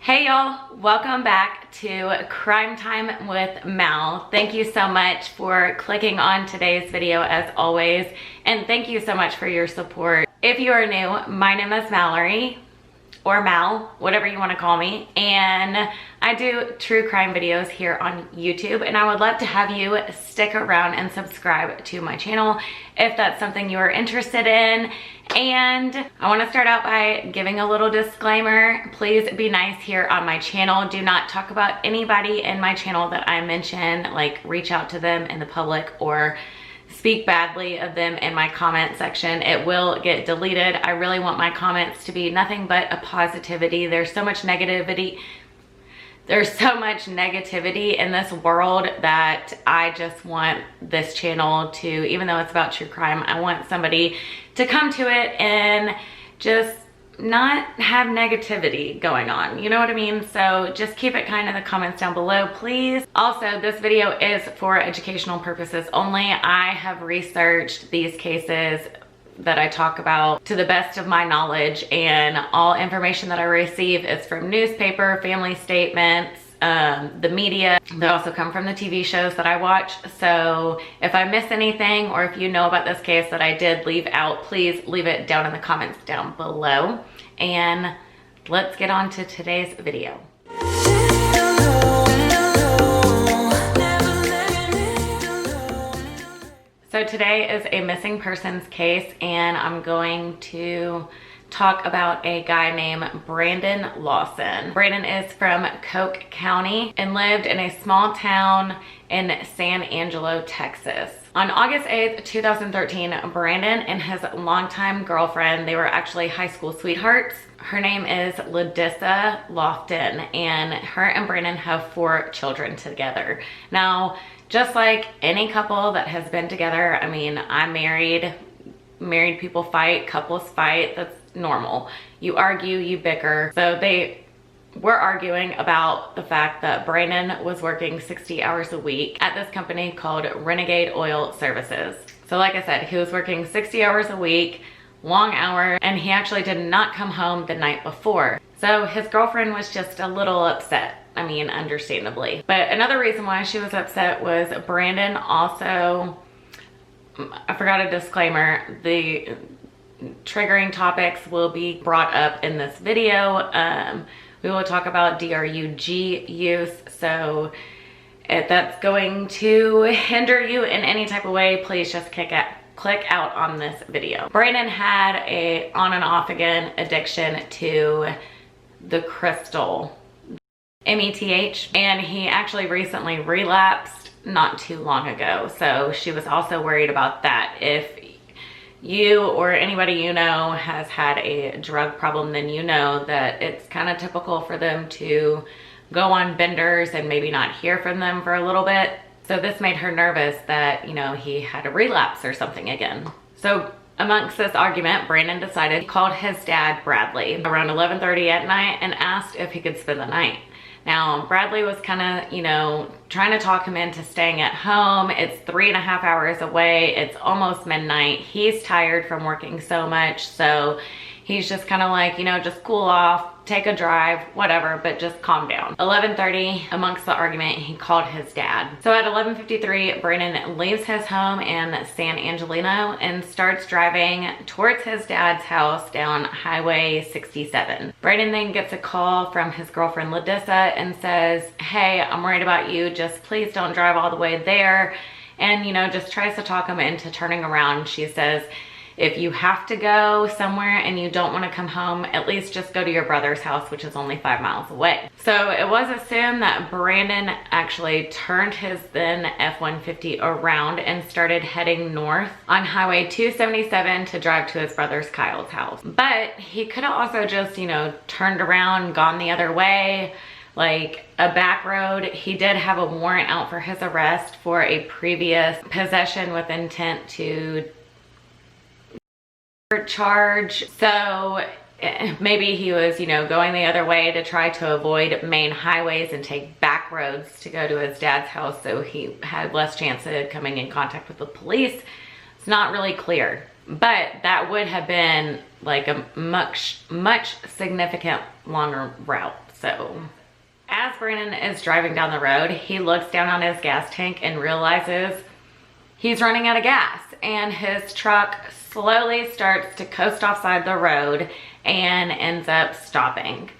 Hey y'all, welcome back to Crime Time with Mal. Thank you so much for clicking on today's video as always, and thank you so much for your support. If you are new, my name is Mallori, or Mal, whatever you want to call me, and I do true crime videos here on YouTube, and I would love to have you stick around and subscribe to my channel if that's something you are interested in. And I want to start out by giving a little disclaimer. Please be nice here on my channel. Do not talk about anybody in my channel that I mention, like reach out to them in the public or speak badly of them in my comment section. It will get deleted. I really want my comments to be nothing but a positivity. There's so much negativity. There's so much negativity in this world that I just want this channel to, even though it's about true crime, I want somebody to come to it and just not have negativity going on. You know what I mean? So just keep it kind in the comments down below, please. Also, this video is for educational purposes only. I have researched these cases that I talk about to the best of my knowledge, and all information that I receive is from newspaper, family statements, the media. They also come from the TV shows that I watch. So if I miss anything, or if you know about this case that I did leave out, please leave it down in the comments down below. And let's get on to today's video. So today is a missing persons case, and I'm going to talk about a guy named Brandon Lawson. Brandon is from Coke County and lived in a small town in San Angelo, Texas. On August 8th, 2013, Brandon and his longtime girlfriend, they were actually high school sweethearts. Her name is Lawson, and her and Brandon have 4 children together. Now, just like any couple that has been together, I mean, I'm married people fight, couples fight, that's normal. You argue, you bicker. So they were arguing about the fact that Brandon was working 60 hours a week at this company called Renegade Oil Services. So like I said, he was working 60 hours a week, long hours, and he actually did not come home the night before. So his girlfriend was just a little upset. I mean, understandably. But another reason why she was upset was Brandon also, I forgot a disclaimer, the triggering topics will be brought up in this video. We will talk about DRUG use, so if that's going to hinder you in any type of way, please just click out on this video. Brandon had a on and off again addiction to the crystal, METH, and he actually recently relapsed not too long ago. So she was also worried about that. If you or anybody you know has had a drug problem, then you know that it's kind of typical for them to go on benders and maybe not hear from them for a little bit. So this made her nervous that, you know, he had a relapse or something again. So amongst this argument, Brandon decided he called his dad, Bradley, around 11:30 at night and asked if he could spend the night. Now, Bradley was kind of, you know, trying to talk him into staying at home. It's 3.5 hours away. It's almost midnight. He's tired from working so much. So he's just kind of like, you know, just cool off, take a drive, whatever, but just calm down. 11:30, amongst the argument, he called his dad. So at 11:53, Brandon leaves his home in San Angelo and starts driving towards his dad's house down Highway 67. Brandon then gets a call from his girlfriend Ladissa and says, "Hey, I'm worried about you. Just please don't drive all the way there." And, you know, just tries to talk him into turning around. She says, if you have to go somewhere and you don't want to come home, at least just go to your brother's house, which is only 5 miles away. So it was assumed that Brandon actually turned his then F-150 around and started heading north on Highway 277 to drive to his brother's Kyle's house. But he could have also just, you know, turned around, gone the other way, like a back road. He did have a warrant out for his arrest for a previous possession with intent to charge. So maybe he was, you know, going the other way to try to avoid main highways and take back roads to go to his dad's house, so he had less chance of coming in contact with the police. It's not really clear, but that would have been like a much significant longer route. So as Brandon is driving down the road, he looks down on his gas tank and realizes he's running out of gas, and his truck slowly starts to coast offside the road and ends up stopping.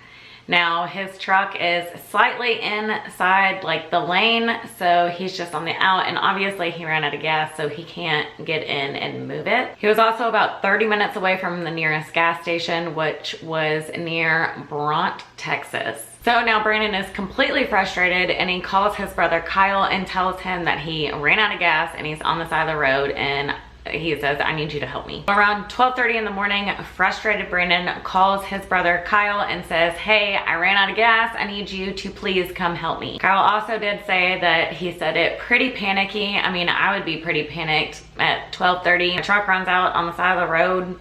Now his truck is slightly inside like the lane, so he's just on the out, and obviously he ran out of gas, so he can't get in and move it. He was also about 30 minutes away from the nearest gas station, which was near Bront, Texas. So now Brandon is completely frustrated, and he calls his brother Kyle and tells him that he ran out of gas and he's on the side of the road, and he says, I need you to help me. Around 12:30 in the morning, frustrated Brandon calls his brother Kyle and says, hey, I ran out of gas. I need you to please come help me. Kyle also did say that he said it pretty panicky. I mean, I would be pretty panicked at 12:30. A truck runs out on the side of the road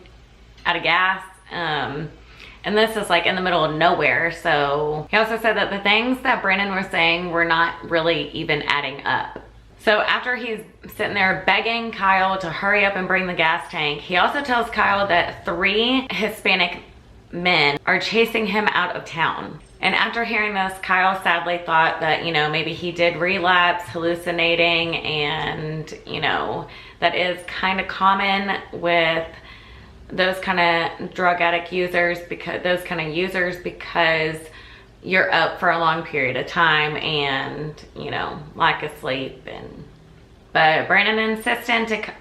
out of gas. And this is like in the middle of nowhere. So he also said that the things that Brandon was saying were not really even adding up. So after he's sitting there begging Kyle to hurry up and bring the gas tank, he also tells Kyle that 3 Hispanic men are chasing him out of town. And after hearing this, Kyle sadly thought that, you know, maybe he did relapse, hallucinating, and, you know, that is kind of common with those kind of drug addict users, because you're up for a long period of time and, you know, lack of sleep. But Brandon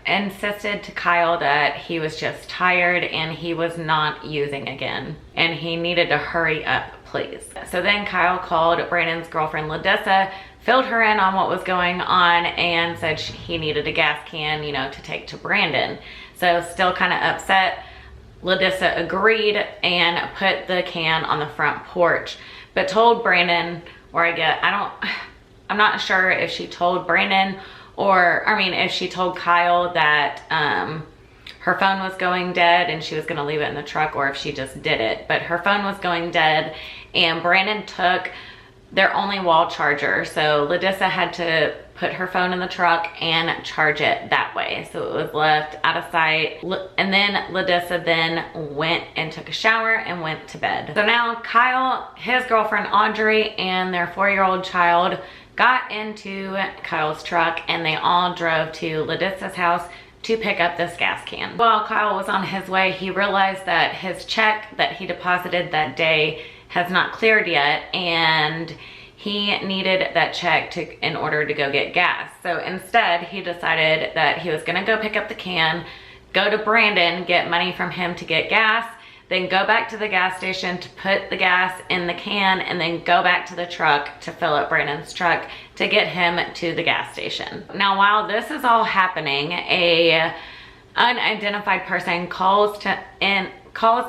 insisted to Kyle that he was just tired and he was not using again, and he needed to hurry up, please. So then Kyle called Brandon's girlfriend Ladissa, filled her in on what was going on, and said he needed a gas can, you know, to take to Brandon. So still kind of upset, Ladissa agreed and put the can on the front porch, but told Brandon, I'm not sure if she told Brandon if she told Kyle that her phone was going dead and she was gonna leave it in the truck, or if she just did it. But her phone was going dead, and Brandon took their only wall charger. So Ladissa had to put her phone in the truck and charge it that way. So it was left out of sight. And then Ladissa then went and took a shower and went to bed. So now Kyle, his girlfriend Audrey, and their 4-year-old child got into Kyle's truck, and they all drove to Ladissa's house to pick up this gas can. While Kyle was on his way, he realized that his check that he deposited that day has not cleared yet, and he needed that check in order to go get gas. So instead, he decided that he was gonna go pick up the can, go to Brandon, get money from him to get gas, then go back to the gas station to put the gas in the can, and then go back to the truck to fill up Brandon's truck to get him to the gas station. Now, while this is all happening, a unidentified person calls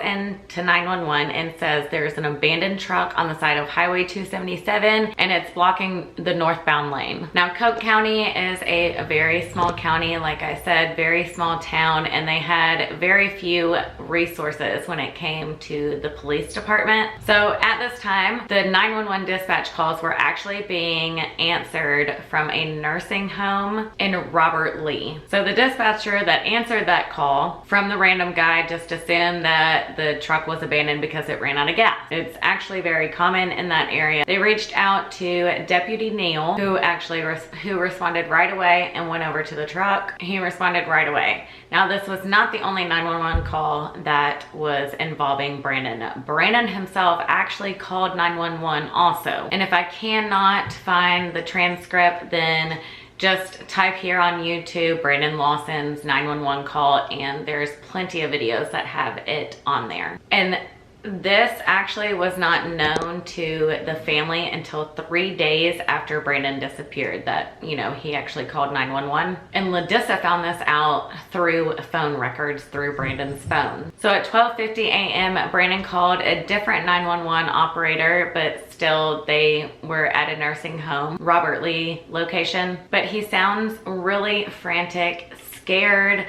in to 911 and says there's an abandoned truck on the side of Highway 277 and it's blocking the northbound lane. Now, Coke County is a very small county, like I said, very small town, and they had very few resources when it came to the police department. So at this time, the 911 dispatch calls were actually being answered from a nursing home in Robert Lee. So the dispatcher that answered that call from the random guy just assumed that the truck was abandoned because it ran out of gas. It's actually very common in that area. They reached out to Deputy Neal, who responded right away and went over to the truck. He responded right away. Now, this was not the only 911 call that was involving Brandon. Brandon himself actually called 911 also. And if I cannot find the transcript, then just type here on YouTube Brandon Lawson's 911 call, and there's plenty of videos that have it on there. And this actually was not known to the family until 3 days after Brandon disappeared, that, you know, he actually called 911. And Ladissa found this out through phone records through Brandon's phone. So at 12:50 a.m., Brandon called a different 911 operator, but still they were at a nursing home, Robert Lee location. But he sounds really frantic, scared,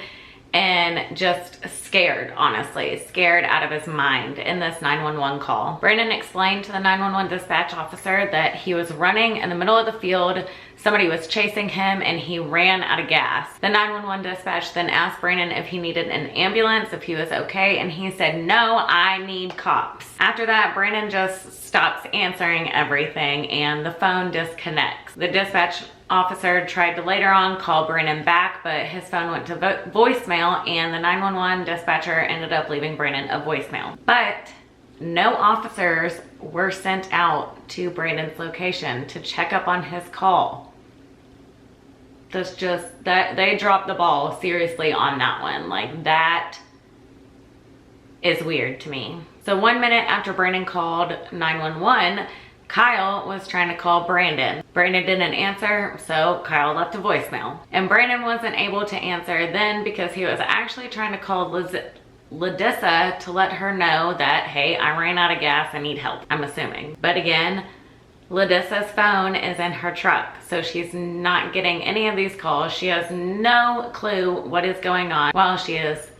and just scared, honestly, scared out of his mind in this 911 call. Brandon explained to the 911 dispatch officer that he was running in the middle of the field somebody was chasing him and he ran out of gas. The 911 dispatch then asked Brandon if he needed an ambulance, if he was okay, and he said, no, I need cops. After that, Brandon just stops answering everything and the phone disconnects. The dispatch officer tried to later on call Brandon back, but his phone went to voicemail, and the 911 dispatcher ended up leaving Brandon a voicemail. But no officers were sent out to Brandon's location to check up on his call. That's just, that they dropped the ball seriously on that one. Like, that is weird to me. So 1 minute after Brandon called 911, Kyle was trying to call Brandon. Brandon didn't answer, so Kyle left a voicemail. And Brandon wasn't able to answer then because he was actually trying to call Ladissa to let her know that, hey, I ran out of gas, I need help, I'm assuming. But again, Ladissa's phone is in her truck, so she's not getting any of these calls. She has no clue what is going on while she is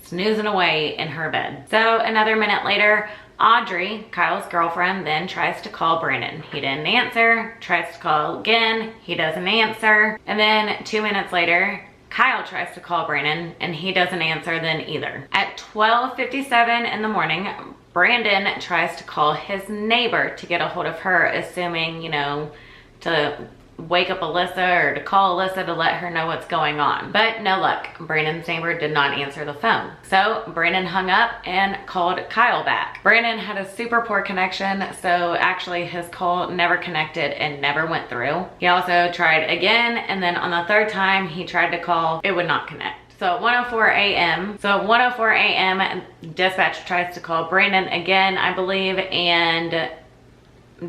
snoozing away in her bed. So another minute later, Audrey, Kyle's girlfriend, then tries to call Brandon. He didn't answer, tries to call again, he doesn't answer. And then 2 minutes later, Kyle tries to call Brandon and he doesn't answer then either. At 12:57 in the morning, Brandon tries to call his neighbor to get a hold of her, assuming, you know, to wake up Alyssa or to call Alyssa to let her know what's going on. But no luck. Brandon's neighbor did not answer the phone. So Brandon hung up and called Kyle back. Brandon had a super poor connection, so actually his call never connected and never went through. He also tried again, and then on the third time he tried to call, it would not connect. So at 1:04 a.m., dispatch tries to call Brandon again, I believe, and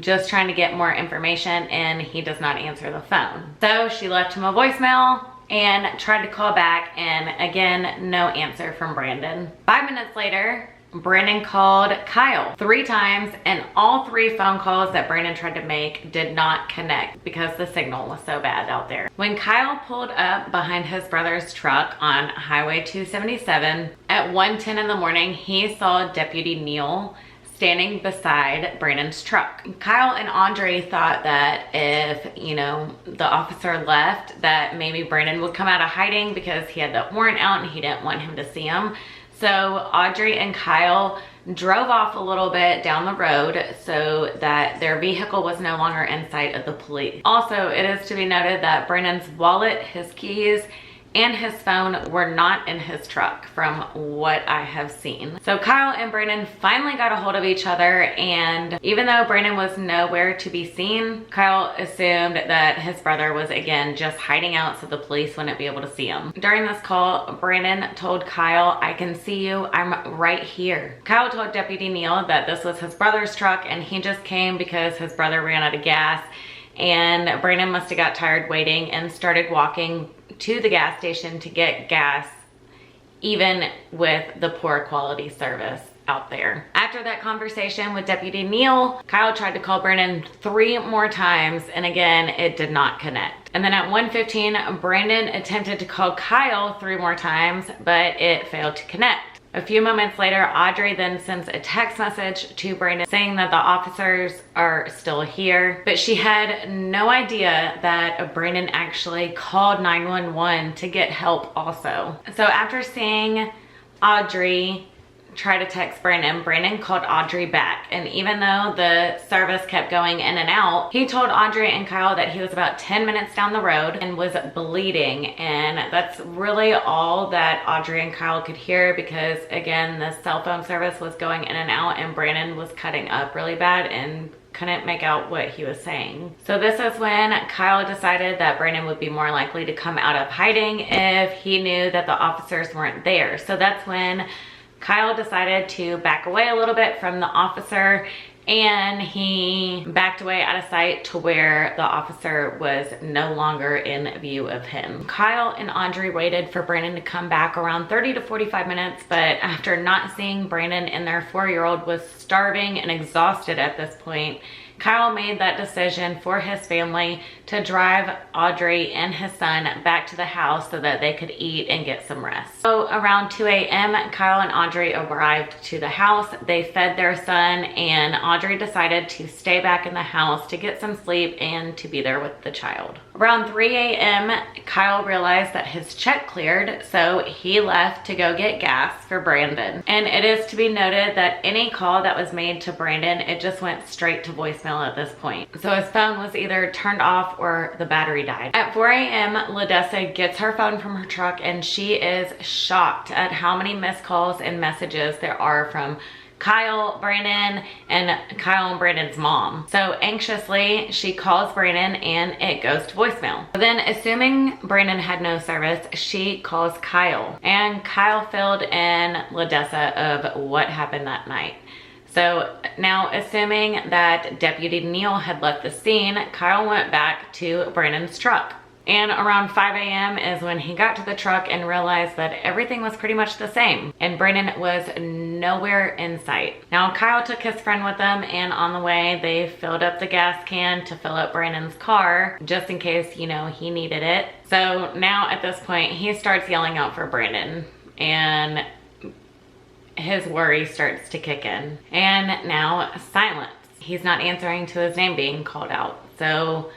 just trying to get more information, and he does not answer the phone. So she left him a voicemail and tried to call back, and again, no answer from Brandon. 5 minutes later, Brandon called Kyle 3 times, and all 3 phone calls that Brandon tried to make did not connect because the signal was so bad out there. When Kyle pulled up behind his brother's truck on Highway 277 at 1:10 in the morning, he saw Deputy Neal standing beside Brandon's truck. Kyle and Audrey thought that if, you know, the officer left, that maybe Brandon would come out of hiding because he had the warrant out and he didn't want him to see him. So Audrey and Kyle drove off a little bit down the road so that their vehicle was no longer in sight of the police. Also, it is to be noted that Brandon's wallet, his keys, and his phone were not in his truck from what I have seen. So Kyle and Brandon finally got a hold of each other, and even though Brandon was nowhere to be seen, Kyle assumed that his brother was again just hiding out so the police wouldn't be able to see him. During this call, Brandon told Kyle, I can see you, I'm right here. Kyle told Deputy Neal that this was his brother's truck and he just came because his brother ran out of gas, and Brandon must have got tired waiting and started walking to the gas station to get gas, even with the poor quality service out there. After that conversation with Deputy Neal, Kyle tried to call Brandon 3 more times, and again, it did not connect. And then at 1:15, Brandon attempted to call Kyle 3 more times, but it failed to connect. A few moments later, Audrey then sends a text message to Brandon saying that the officers are still here, but she had no idea that Brandon actually called 911 to get help also. So after seeing Audrey try to text Brandon, Brandon called Audrey back, and even though the service kept going in and out, he told Audrey and Kyle that he was about 10 minutes down the road and was bleeding, and that's really all that Audrey and Kyle could hear because again, the cell phone service was going in and out and Brandon was cutting up really bad and couldn't make out what he was saying. So this is when Kyle decided that Brandon would be more likely to come out of hiding if he knew that the officers weren't there. So that's when Kyle decided to back away a little bit from the officer, and he backed away out of sight to where the officer was no longer in view of him. Kyle and Audrey waited for Brandon to come back around 30 to 45 minutes, but after not seeing Brandon and their 4-year-old was starving and exhausted at this point, Kyle made that decision for his family to drive Audrey and his son back to the house so that they could eat and get some rest. So around 2 a.m., Kyle and Audrey arrived to the house. They fed their son, and Audrey decided to stay back in the house to get some sleep and to be there with the child. Around 3 a.m., Kyle realized that his check cleared, so he left to go get gas for Brandon. And it is to be noted that any call that was made to Brandon, it just went straight to voicemail at this point. So his phone was either turned off or the battery died. At 4 a.m., Ladessa gets her phone from her truck and she is shocked at how many missed calls and messages there are from Kyle, Brandon, and Kyle and Brandon's mom. So anxiously, she calls Brandon and it goes to voicemail. Then, assuming Brandon had no service, she calls Kyle. And Kyle filled in Ladessa of what happened that night. So now, assuming that Deputy Neal had left the scene, Kyle went back to Brandon's truck. And around 5 a.m. is when he got to the truck and realized that everything was pretty much the same. And Brandon was nowhere in sight. Now, Kyle took his friend with him, and on the way, they filled up the gas can to fill up Brandon's car, just in case, you know, he needed it. So now at this point, he starts yelling out for Brandon, and his worry starts to kick in. And now silence. He's not answering to his name being called out. So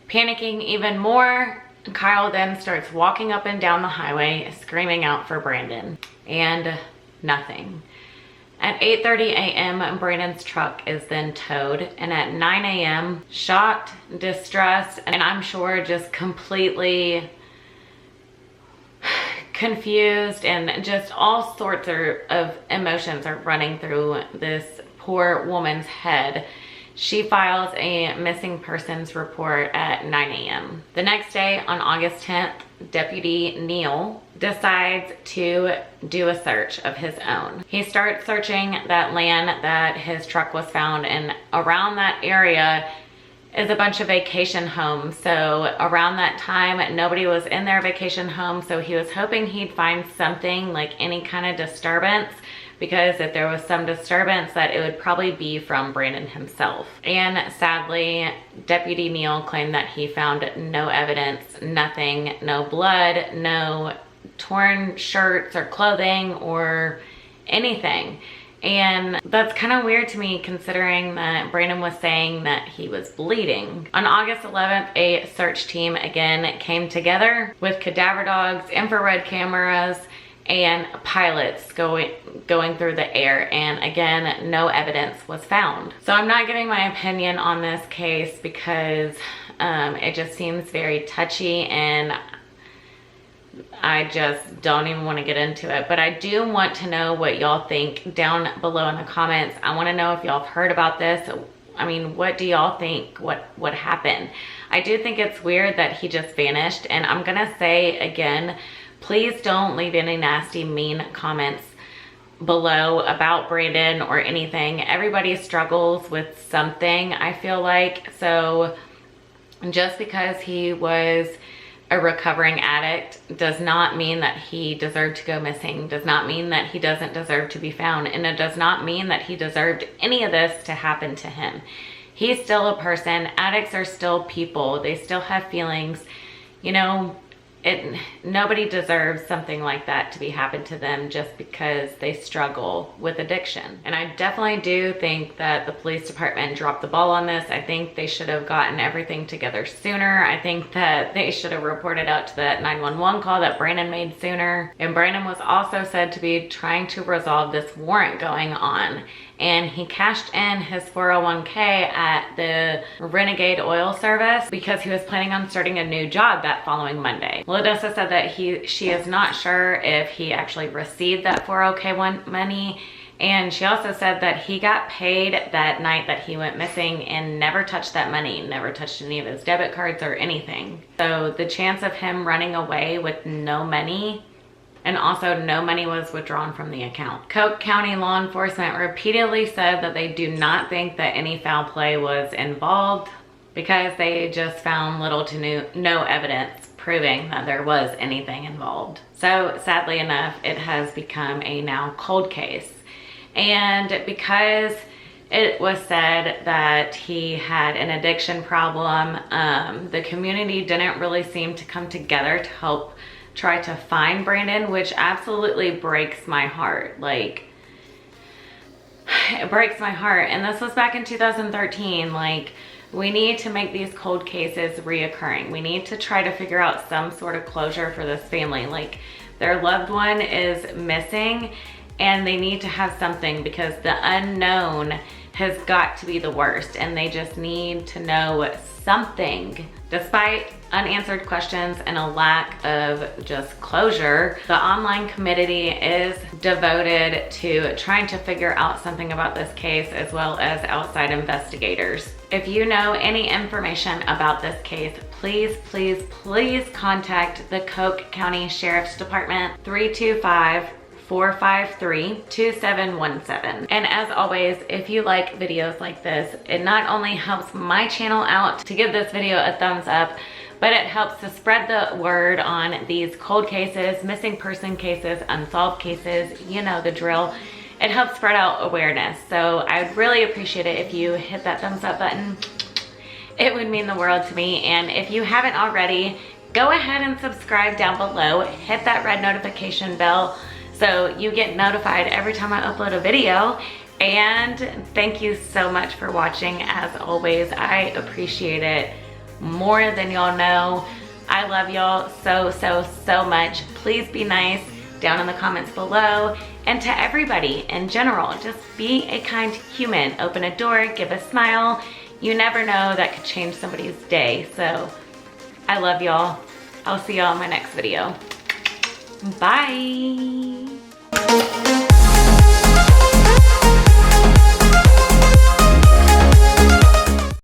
panicking even more, Kyle then starts walking up and down the highway, screaming out for Brandon, and nothing. At 8:30 a.m., Brandon's truck is then towed, and at 9 a.m., shocked, distressed, and I'm sure just completely confused, and just all sorts of emotions are running through this poor woman's head. She files a missing persons report at 9 a.m. The next day, on August 10th, Deputy Neal decides to do a search of his own. He starts searching that land that his truck was found in. Around that area is a bunch of vacation homes. So around that time, nobody was in their vacation home. So he was hoping he'd find something like any kind of disturbance, because if there was some disturbance, that it would probably be from Brandon himself. And sadly, Deputy Neal claimed that he found no evidence, nothing, no blood, no torn shirts or clothing or anything. And that's kind of weird to me, considering that Brandon was saying that he was bleeding. On August 11th, a search team again came together with cadaver dogs, infrared cameras, and pilots going through the air, and again, no evidence was found. So I'm not giving my opinion on this case because it just seems very touchy, and I just don't even want to get into it. But I do want to know what y'all think down below in the comments. I want to know if y'all have heard about this. I mean, what do y'all think? What happened? I do think it's weird that he just vanished, and I'm gonna say again, please don't leave any nasty, mean comments below about Brandon or anything. Everybody struggles with something, I feel like. So just because he was a recovering addict does not mean that he deserved to go missing, does not mean that he doesn't deserve to be found, and it does not mean that he deserved any of this to happen to him. He's still a person. Addicts are still people. They still have feelings. You know, nobody deserves something like that to be happened to them just because they struggle with addiction. And I definitely do think that the police department dropped the ball on this. I think they should have gotten everything together sooner. I think that they should have reported out to that 911 call that Brandon made sooner. And Brandon was also said to be trying to resolve this warrant going on. And he cashed in his 401k at the Renegade Oil Service because he was planning on starting a new job that following Monday. Ladessa said that she is not sure if he actually received that 401k money. And she also said that he got paid that night that he went missing and never touched that money, never touched any of his debit cards or anything. So the chance of him running away with no money, and also no money was withdrawn from the account. Coke County law enforcement repeatedly said that they do not think that any foul play was involved because they just found little to no evidence proving that there was anything involved. So sadly enough, it has become a now cold case. And because it was said that he had an addiction problem, the community didn't really seem to come together to help try to find Brandon, which absolutely breaks my heart. Like, it breaks my heart. And this was back in 2013. Like, we need to make these cold cases reoccurring. We need to try to figure out some sort of closure for this family. Like, their loved one is missing and they need to have something, because the unknown has got to be the worst and they just need to know something. Despite unanswered questions and a lack of just closure, the online community is devoted to trying to figure out something about this case, as well as outside investigators. If you know any information about this case, please, please, please contact the Coke County Sheriff's Department, 325-453-2717. And as always, if you like videos like this, it not only helps my channel out to give this video a thumbs up, but it helps to spread the word on these cold cases, missing person cases, unsolved cases, you know the drill. It helps spread out awareness. So I'd really appreciate it if you hit that thumbs up button. It would mean the world to me. And if you haven't already, go ahead and subscribe down below. Hit that red notification bell so you get notified every time I upload a video. And thank you so much for watching. As always, I appreciate it more than y'all know. I love y'all so, so, so much. Please be nice down in the comments below. And to everybody in general, just be a kind human. Open a door, give a smile. You never know, that could change somebody's day. So I love y'all. I'll see y'all in my next video. Bye.